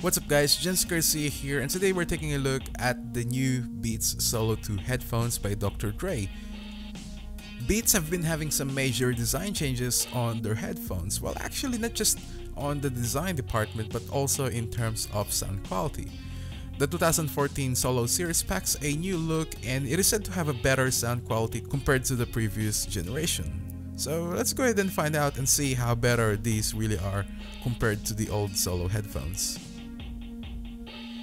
What's up guys, Jens Garcia here, and today we're taking a look at the new Beats Solo 2 headphones by Dr. Dre. Beats have been having some major design changes on their headphones, well actually not just on the design department but also in terms of sound quality. The 2014 Solo series packs a new look and it is said to have a better sound quality compared to the previous generation. So let's go ahead and find out and see how better these really are compared to the old Solo headphones.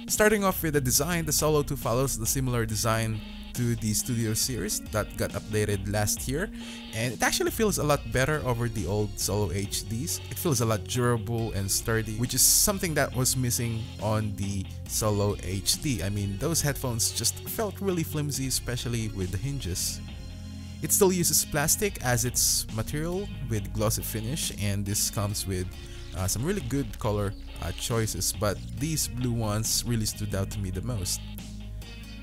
Starting off with the design, the Solo 2 follows the similar design to the Studio series that got updated last year, and it actually feels a lot better over the old Solo HDs. It feels a lot durable and sturdy, which is something that was missing on the Solo HD. I mean, those headphones just felt really flimsy, especially with the hinges. It still uses plastic as its material with glossy finish, and this comes with some really good color choices, but these blue ones really stood out to me the most.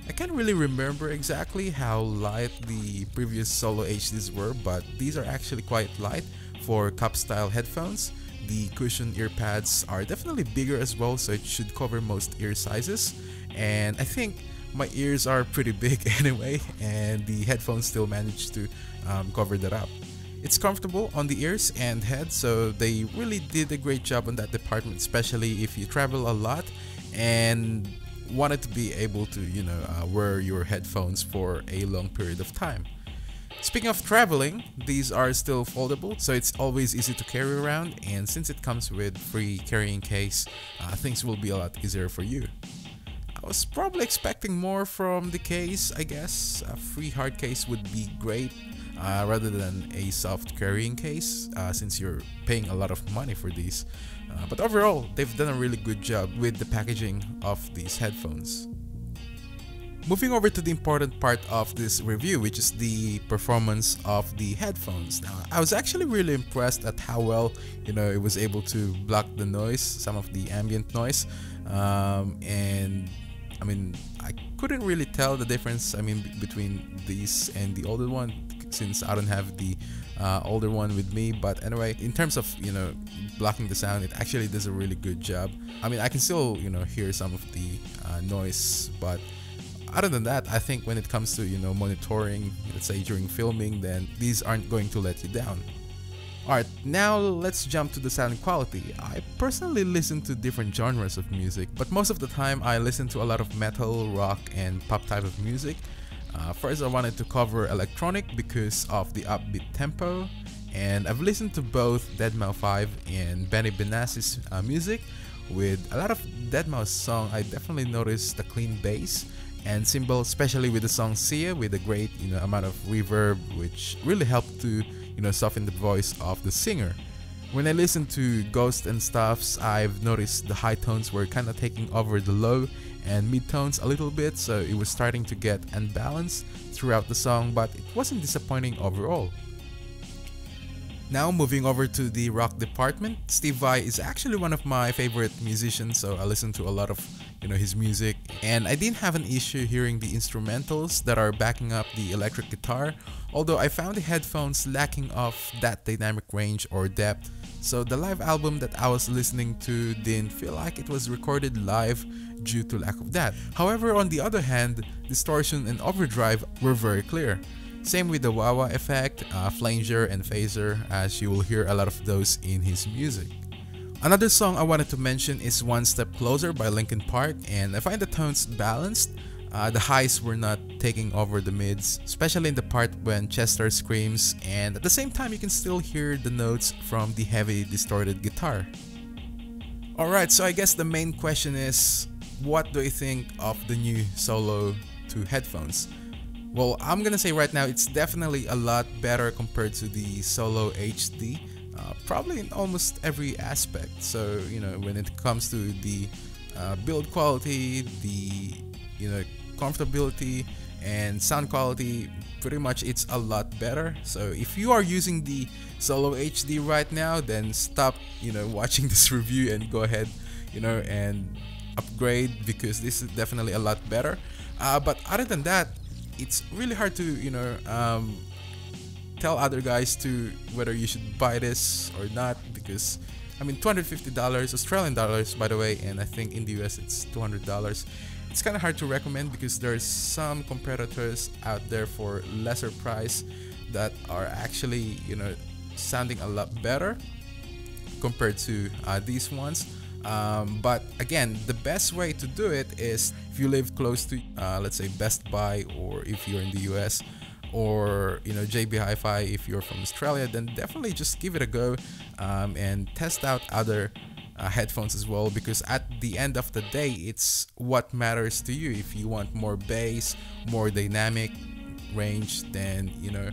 I can't really remember exactly how light the previous Solo HDs were, but these are actually quite light for cup style headphones. The cushion ear pads are definitely bigger as well, so it should cover most ear sizes, and I think my ears are pretty big anyway, and the headphones still managed to cover that up. It's comfortable on the ears and head, so they really did a great job on that department, especially if you travel a lot and wanted to be able to, wear your headphones for a long period of time. Speaking of traveling, these are still foldable, so it's always easy to carry around, and since it comes with free carrying case, things will be a lot easier for you. I was probably expecting more from the case, I guess. A free hard case would be great rather than a soft carrying case, since you're paying a lot of money for these. But overall, they've done a really good job with the packaging of these headphones. Moving over to the important part of this review, which is the performance of the headphones. Now, I was actually really impressed at how well, it was able to block the noise, some of the ambient noise, and I mean, I couldn't really tell the difference, between these and the older one, since I don't have the older one with me. But anyway, in terms of, blocking the sound, it actually does a really good job. I mean, I can still, hear some of the noise, but other than that, I think when it comes to, monitoring, let's say during filming, then these aren't going to let you down. Alright, now let's jump to the sound quality. I personally listen to different genres of music, but most of the time I listen to a lot of metal, rock, and pop type of music. First, I wanted to cover electronic because of the upbeat tempo, and I've listened to both deadmau5 and Benny Benassi's music. With a lot of deadmau5 song, I definitely noticed the clean bass and cymbal, especially with the song Sia, with a great amount of reverb, which really helped to soften the voice of the singer. When I listen to Ghost and Stuffs, I've noticed the high tones were kind of taking over the low and mid tones a little bit, so it was starting to get unbalanced throughout the song, but it wasn't disappointing overall. Now moving over to the rock department, Steve Vai is actually one of my favorite musicians, so I listen to a lot of his music, and I didn't have an issue hearing the instrumentals that are backing up the electric guitar, although I found the headphones lacking of that dynamic range or depth, so the live album that I was listening to didn't feel like it was recorded live due to lack of that. However, on the other hand, distortion and overdrive were very clear. Same with the wah-wah effect, flanger and phaser, as you will hear a lot of those in his music. Another song I wanted to mention is One Step Closer by Linkin Park, and I find the tones balanced. The highs were not taking over the mids, especially in the part when Chester screams, and at the same time you can still hear the notes from the heavy distorted guitar. Alright, so I guess the main question is, what do you think of the new Solo 2 headphones? Well, I'm gonna say right now it's definitely a lot better compared to the Solo HD, probably in almost every aspect. So, when it comes to the build quality, the, comfortability and sound quality, pretty much it's a lot better. So if you are using the Solo HD right now, then stop, watching this review and go ahead, and upgrade, because this is definitely a lot better. But other than that, it's really hard to tell other guys to whether you should buy this or not, because I mean, $250 Australian dollars, by the way, and I think in the US it's $200. It's kind of hard to recommend because there's some competitors out there for lesser price that are actually, you know, sounding a lot better compared to these ones. But again, the best way to do it is if you live close to, let's say, Best Buy, or if you're in the US, or you know, JB Hi-Fi if you're from Australia, then definitely just give it a go and test out other headphones as well, because at the end of the day, it's what matters to you. If you want more bass, more dynamic range, then you know,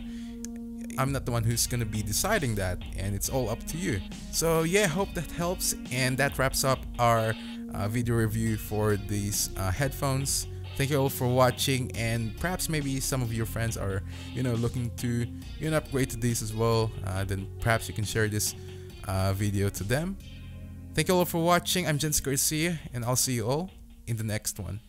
I'm not the one who's gonna be deciding that, and it's all up to you. So yeah, hope that helps, and that wraps up our video review for these headphones. Thank you all for watching, and perhaps maybe some of your friends are, you know, looking to, you know, upgrade to these as well. Then perhaps you can share this video to them. Thank you all for watching. I'm Jens Garcia, and I'll see you all in the next one.